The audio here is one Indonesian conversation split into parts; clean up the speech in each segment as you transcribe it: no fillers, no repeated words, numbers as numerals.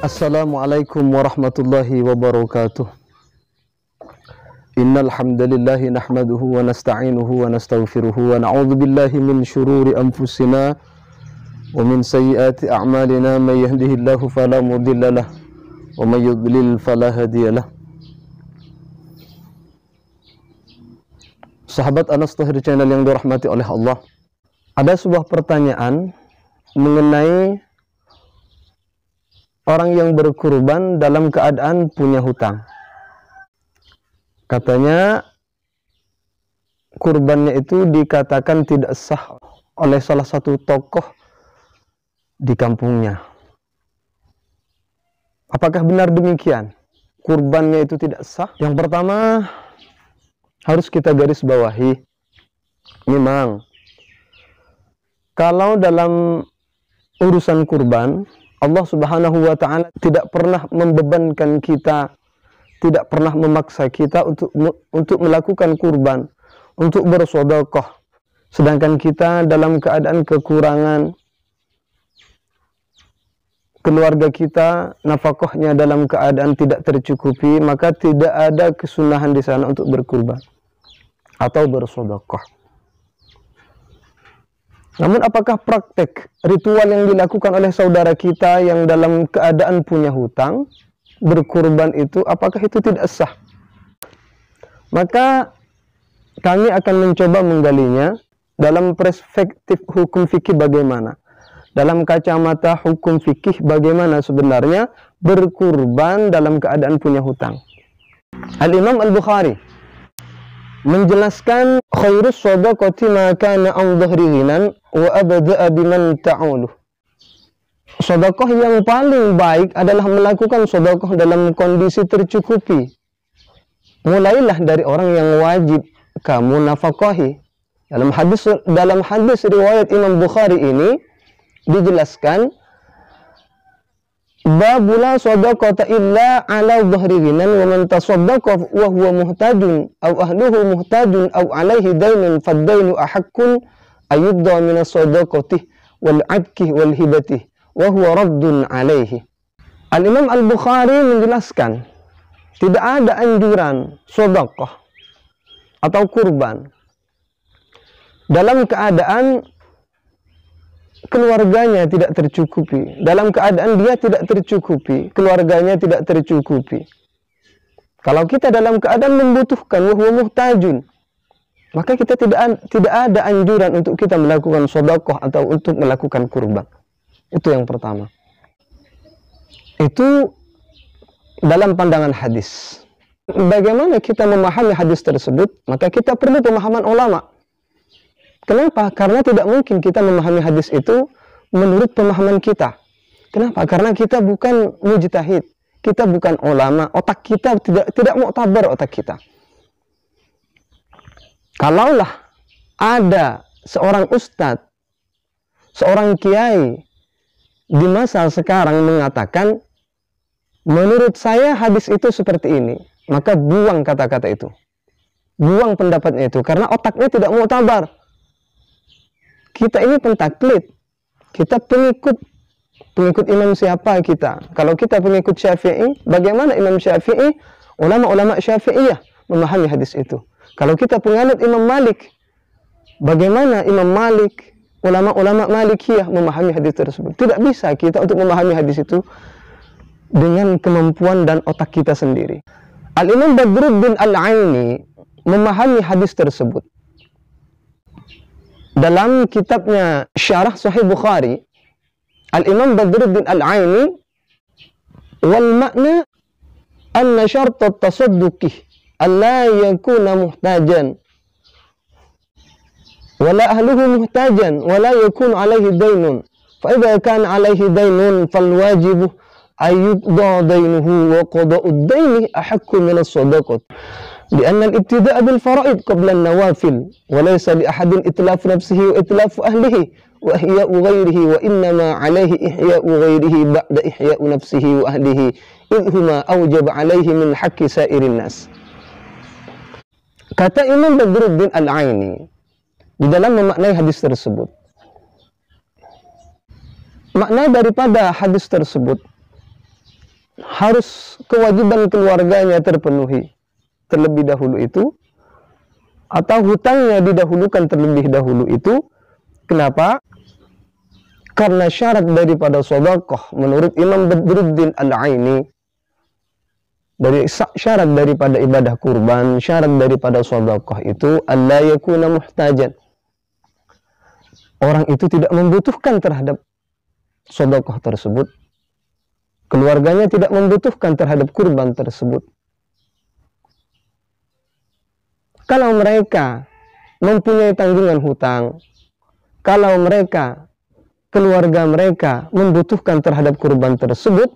Assalamualaikum warahmatullahi wabarakatuh. Innal hamdalillah nahmaduhu wa nasta'inuhu wa nastaghfiruhu wa na'udzu billahi min shururi anfusina wa min sayyiati a'malina may yahdihillahu fala mudhillalah wa may yudlil fala hadiyalah. Sahabat Anas Tahir Channel yang dirahmati oleh Allah, ada sebuah pertanyaan mengenai orang yang berkurban dalam keadaan punya hutang. Katanya kurbannya itu dikatakan tidak sah oleh salah satu tokoh di kampungnya. Apakah benar demikian? Kurbannya itu tidak sah? Yang pertama harus kita garis bawahi, memang kalau dalam urusan kurban, Allah Subhanahu wa Ta'ala tidak pernah membebankan kita, tidak pernah memaksa kita untuk melakukan kurban, untuk bersedekah. Sedangkan kita dalam keadaan kekurangan, keluarga kita nafkahnya dalam keadaan tidak tercukupi, maka tidak ada kesunahan di sana untuk berkurban atau bersedekah. Namun apakah praktek ritual yang dilakukan oleh saudara kita yang dalam keadaan punya hutang berkurban itu, apakah itu tidak sah? Maka kami akan mencoba menggalinya dalam perspektif hukum fikih bagaimana. Dalam kacamata hukum fikih bagaimana sebenarnya berkurban dalam keadaan punya hutang. Al-Imam Al-Bukhari menjelaskan khairus shadaqati ma kana an dhahri ghinan wa abda'a biman ta'uluh. Sedekah yang paling baik adalah melakukan sedekah dalam kondisi tercukupi. Mulailah dari orang yang wajib kamu nafkahi. Dalam hadis riwayat Imam Bukhari ini dijelaskan, babu la sadaqata illa ala dhahri ghinan wa man tasaddaqa wa huwa muhtajun aw ahluhu muhtajun aw alaihi daynun fad-dainu ahaqqun ayyudda min as-sadaqati wal 'adki wal hibati wa huwa raddun alaihi. Al-Imam Al-Bukhari menjelaskan tidak ada anjuran sedekah atau kurban dalam keadaan keluarganya tidak tercukupi, dalam keadaan dia tidak tercukupi, keluarganya tidak tercukupi. Kalau kita dalam keadaan membutuhkan, wahwa muhtajun, maka kita tidak ada anjuran untuk kita melakukan sedekah atau untuk melakukan kurban. Itu yang pertama. Itu dalam pandangan hadis. Bagaimana kita memahami hadis tersebut? Maka kita perlu pemahaman ulama. Kenapa? Karena tidak mungkin kita memahami hadis itu menurut pemahaman kita. Kenapa? Karena kita bukan mujtahid, kita bukan ulama, otak kita tidak muktabar otak kita. Kalaulah ada seorang ustadz, seorang kiai di masa sekarang mengatakan, menurut saya hadis itu seperti ini, maka buang kata-kata itu, buang pendapatnya itu, karena otaknya tidak muktabar. Kita ini pentaklid, kita pengikut imam siapa kita? Kalau kita pengikut Syafi'i, bagaimana Imam Syafi'i, ulama-ulama Syafi'iyah memahami hadis itu? Kalau kita penganut Imam Malik, bagaimana Imam Malik, ulama-ulama Malikiyah memahami hadis tersebut? Tidak bisa kita untuk memahami hadis itu dengan kemampuan dan otak kita sendiri. Al-Imam Badruddin Al-Aini memahami hadis tersebut. Dalam kitabnya Syarah Sahih Bukhari, Al-Imam Badruddin Al-Aini, wal makna anna syart at-tasadduqi alla yakuna muhtajan wala ahluhu muhtajan wala yakun alaihi daynun fa idza kana alaihi daynun fal wajibu ayyudha daynuhu wa qada'u ad-dayni ahaqqu min as-sadaqah. لأن الابتداء بالفرائض قبل النوافل وليس لأحد إتلاف نفسه وإتلاف أهله وإحياء غيره وإنما عليه إحياء غيره بعد إحياء نفسه وأهله إذ هما أوجب عليه من حق سائر الناس. Kata Imam Badruddin Al-Aini di dalam memaknai hadis tersebut, makna daripada hadis tersebut harus kewajiban keluarganya terpenuhi terlebih dahulu itu, atau hutangnya didahulukan terlebih dahulu itu. Kenapa? Karena syarat daripada sedekah menurut Imam Badruddin Al-Aini, dari syarat daripada ibadah kurban, syarat daripada sedekah itu alla yakuna muhtajan. Orang itu tidak membutuhkan terhadap sedekah tersebut. Keluarganya tidak membutuhkan terhadap kurban tersebut. Kalau mereka mempunyai tanggungan hutang, kalau mereka, keluarga mereka membutuhkan terhadap kurban tersebut,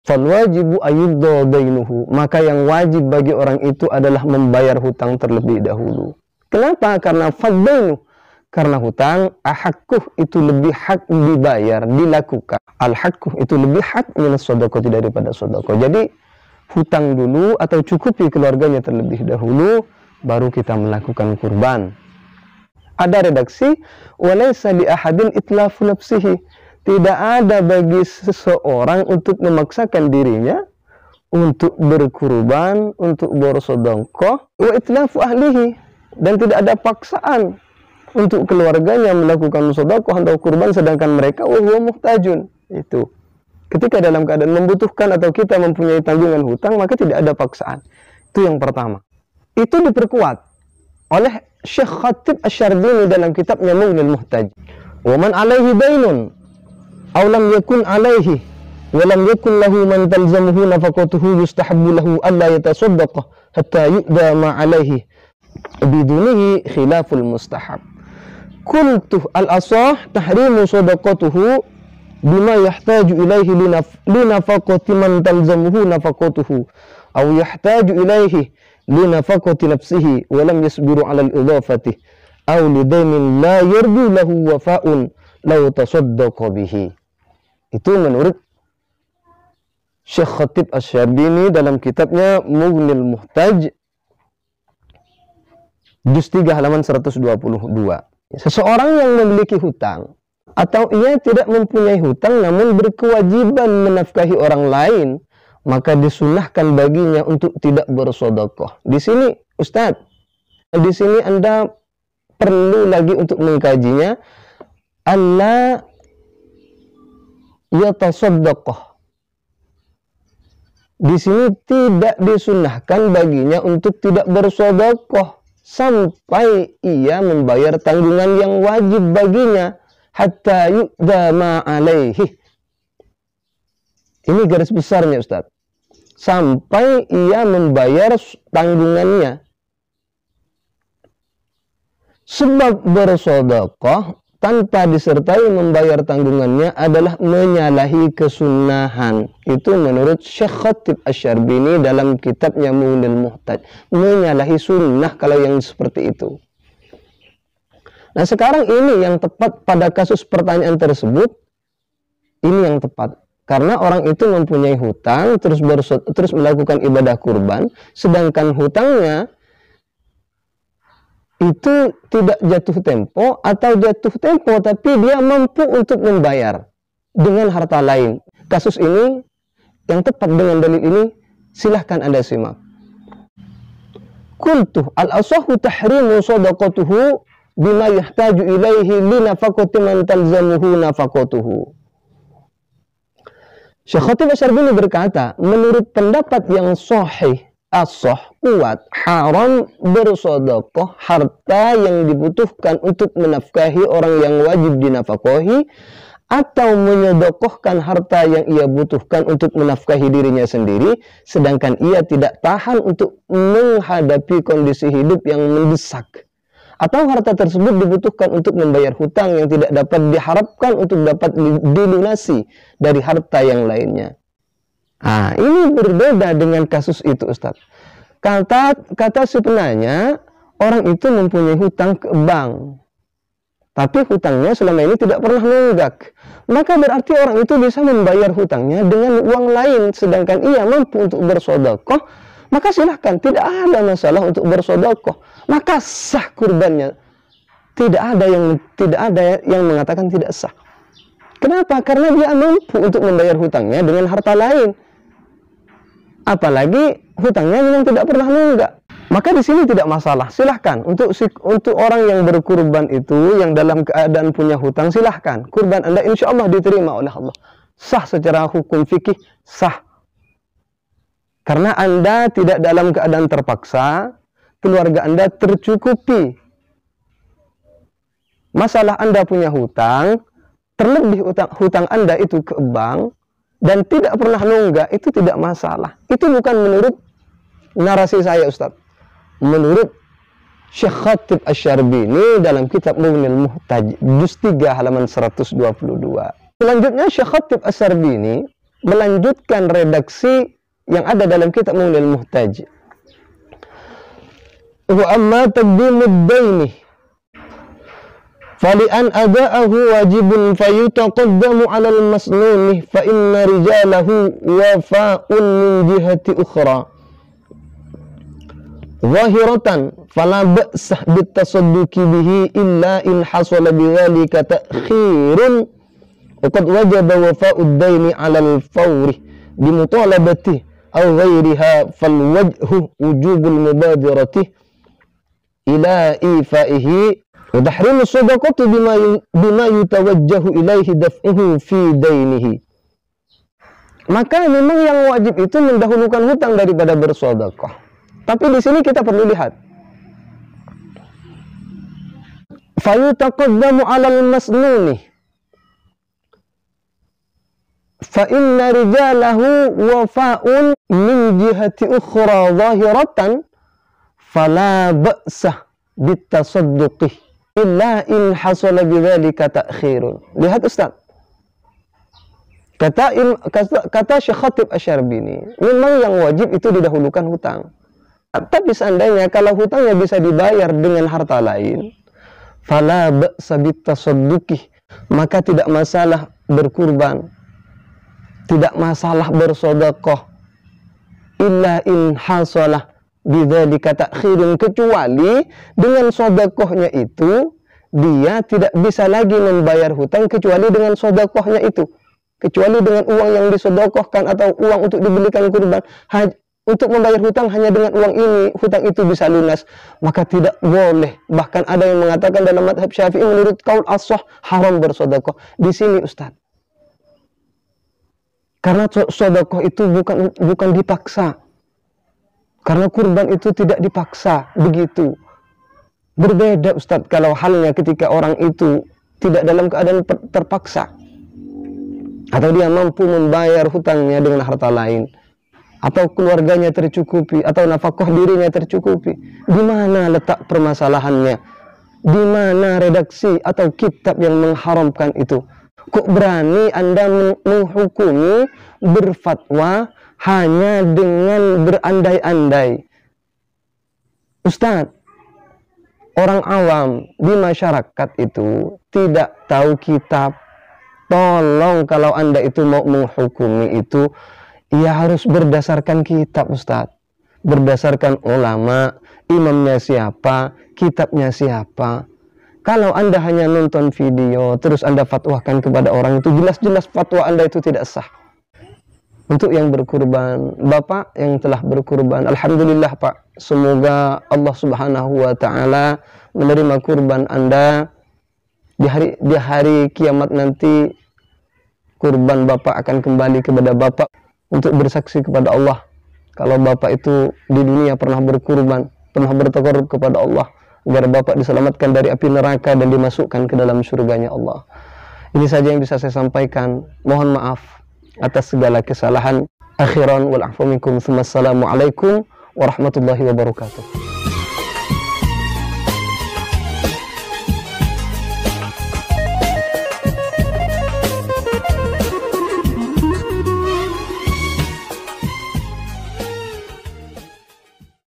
falwajibu ayyudda dainuhu, maka yang wajib bagi orang itu adalah membayar hutang terlebih dahulu. Kenapa? Karena faddainu, karena hutang, ahakkuh itu lebih hak dibayar, dilakukan. Al-hakkuh itu lebih hak minas sedekah daripada sedekah. Jadi hutang dulu atau cukupi keluarganya terlebih dahulu, baru kita melakukan kurban. Ada redaksi, walaysa li ahadin itlafu nafsihi. Tidak ada bagi seseorang untuk memaksakan dirinya untuk berkurban, untuk bersedekah, wa itlafu ahlihi, dan tidak ada paksaan untuk keluarganya melakukan sedekah atau kurban sedangkan mereka wa huwa muhtajun. Itu. Ketika dalam keadaan membutuhkan atau kita mempunyai tanggungan hutang, maka tidak ada paksaan. Itu yang pertama. Itu diperkuat oleh Syekh Khatib Asy-Syarbini dalam kitabnya Mughnil Muhtaj. Wa man alaihi dainun aw lam yakun alaihi wa lam yakun lahu man talzamuhu nafaqatuhu yustahabbu lahu alla yatasaddaqa hatta yu'da ma alaihi bidunihi khilaful mustahab. Qultu al-asah tahrimu sadaqatuhu bima yahtaju ilaihi linafaqati man talzamuhu nafaqatuhu aw yahtaju ilaihi linafaqati nafsihi wa lam yasbiru 'ala al-idafati aw lidainin la yarju lahu wafa'un law tasaddaqa bihi. Itu menurut Syekh Khatib Asy-Syarbini dalam kitabnya Mughnil Muhtaj juz 3 halaman 122. Seseorang yang memiliki hutang atau ia tidak mempunyai hutang namun berkewajiban menafkahi orang lain, maka disunahkan baginya untuk tidak bersedekah. Di sini, Ustadz, di sini Anda perlu lagi untuk mengkajinya. Alla yatasaddaqah. Di sini tidak disunahkan baginya untuk tidak bersedekah sampai ia membayar tanggungan yang wajib baginya, hatta yu'da ma alaihi. Ini garis besarnya, Ustadz. Sampai ia membayar tanggungannya. Sebab bersedekah tanpa disertai membayar tanggungannya adalah menyalahi kesunahan. Itu menurut Syekh Khatib Asy-Syarbini dalam kitabnya Mughnil Muhtaj. Menyalahi sunnah kalau yang seperti itu. Nah, sekarang ini yang tepat pada kasus pertanyaan tersebut. Ini yang tepat. Karena orang itu mempunyai hutang, terus melakukan ibadah kurban, sedangkan hutangnya itu tidak jatuh tempo atau jatuh tempo tapi dia mampu untuk membayar dengan harta lain. Kasus ini yang tepat dengan dalil ini silahkan Anda simak. Qultu al-asahu tahrimu sadaqatuhu bima yahtaju ilaihi li nafaqati man talzamuhu nafaqatuhu. Syekh Khatib Asy-Syarbini berkata, menurut pendapat yang sahih, as-sah, kuat, haram bersedekah harta yang dibutuhkan untuk menafkahi orang yang wajib dinafkahi, atau menyedekahkan harta yang ia butuhkan untuk menafkahi dirinya sendiri, sedangkan ia tidak tahan untuk menghadapi kondisi hidup yang mendesak. Atau harta tersebut dibutuhkan untuk membayar hutang yang tidak dapat diharapkan untuk dapat dilunasi dari harta yang lainnya. Nah, ini berbeda dengan kasus itu, Ustaz. Kata si penanya, orang itu mempunyai hutang ke bank, tapi hutangnya selama ini tidak pernah nunggak. Maka berarti orang itu bisa membayar hutangnya dengan uang lain, sedangkan ia mampu untuk bersedekah. Maka silahkan, tidak ada masalah untuk bersedekah. Maka sah kurbannya. Tidak ada yang mengatakan tidak sah. Kenapa? Karena dia mampu untuk membayar hutangnya dengan harta lain. apalagi hutangnya memang tidak pernah nunggak. Maka di sini tidak masalah, silahkan untuk orang yang berkurban itu, yang dalam keadaan punya hutang, silahkan kurban Anda insya Allah diterima oleh Allah, sah secara hukum fikih, sah. Karena Anda tidak dalam keadaan terpaksa, keluarga Anda tercukupi. Masalah Anda punya hutang, terlebih hutang Anda itu ke bank dan tidak pernah nunggak, itu tidak masalah. Itu bukan menurut narasi saya, Ustadz. Menurut Syekh Khatib Asy-Syarbini dalam kitab Mughnil Muhtaj juz 3 halaman 122. Selanjutnya Syekh Khatib Asy-Syarbini melanjutkan redaksi yang ada dalam kitab Mughnil Muhtaj. Wa amma taqdimud daini fali'an ada'ahu wajibun fayutaqaddamu 'ala al-masnuni fa inna rijalahu wafa'un min jihati ukhra zahiratan fala ba'sah bitasadduqi bihi illa in hasala bidzalika ta'khirun wa qad wajaba wafa'ud daini 'ala al-fawri bimutalabatihi aw ghairiha fal wajhu wujubul mubadirati ila ifaihi wa tahrimus sadaqati bima yutawajjahu ilaihi daf'uhu fi dainihi. Maka memang yang wajib itu mendahulukan hutang daripada bersedekah. Tapi di sini kita perlu lihat. Fayutaqaddamu 'alal masnuni. Fa inna rijalahu wafa'un min jihati ukhra zahiratan fala ba'sah bitasadduqih illa in hasala bidzalika ta'khirun. Lihat Ustaz. Kata Syekh Khatib Asy-Syarbini, memang yang wajib itu didahulukan hutang. Tapi seandainya kalau hutangnya bisa dibayar dengan harta lain, fala ba'sa bitasadduqih, maka tidak masalah berkurban, tidak masalah bersedekah, illa in hasalah bidzalika ta'khirun, kecuali dengan sedekahnya itu dia tidak bisa lagi membayar hutang kecuali dengan sedekahnya itu, kecuali dengan uang yang disedekahkan atau uang untuk dibelikan kurban. Untuk membayar hutang hanya dengan uang ini, hutang itu bisa lunas, maka tidak boleh. Bahkan ada yang mengatakan dalam mazhab Syafi'i menurut qaul as-shah haram bersedekah. Di sini Ustaz. Karena sedekah itu bukan dipaksa. Karena kurban itu tidak dipaksa, begitu. Berbeda Ustaz kalau halnya ketika orang itu tidak dalam keadaan terpaksa, atau dia mampu membayar hutangnya dengan harta lain, atau keluarganya tercukupi, atau nafkah dirinya tercukupi. Di mana letak permasalahannya? Di mana redaksi atau kitab yang mengharamkan itu? Kok berani Anda menghukumi, berfatwa hanya dengan berandai-andai? Ustaz, orang awam di masyarakat itu tidak tahu kitab. Tolong kalau Anda itu mau menghukumi itu, ya harus berdasarkan kitab Ustaz. Berdasarkan ulama, imamnya siapa, kitabnya siapa. Kalau Anda hanya nonton video, terus Anda fatwakan kepada orang itu, jelas-jelas fatwa Anda itu tidak sah. Untuk yang berkurban, Bapak yang telah berkurban, Alhamdulillah Pak, semoga Allah Subhanahu wa Ta'ala menerima kurban Anda. Di hari kiamat nanti, kurban Bapak akan kembali kepada Bapak untuk bersaksi kepada Allah kalau Bapak itu di dunia pernah berkurban, pernah bertakarrub kepada Allah, agar Bapak diselamatkan dari api neraka dan dimasukkan ke dalam surganya Allah. Ini saja yang bisa saya sampaikan. Mohon maaf atas segala kesalahan. Akhiran wal afu minkum. Assalamualaikum warahmatullahi wabarakatuh.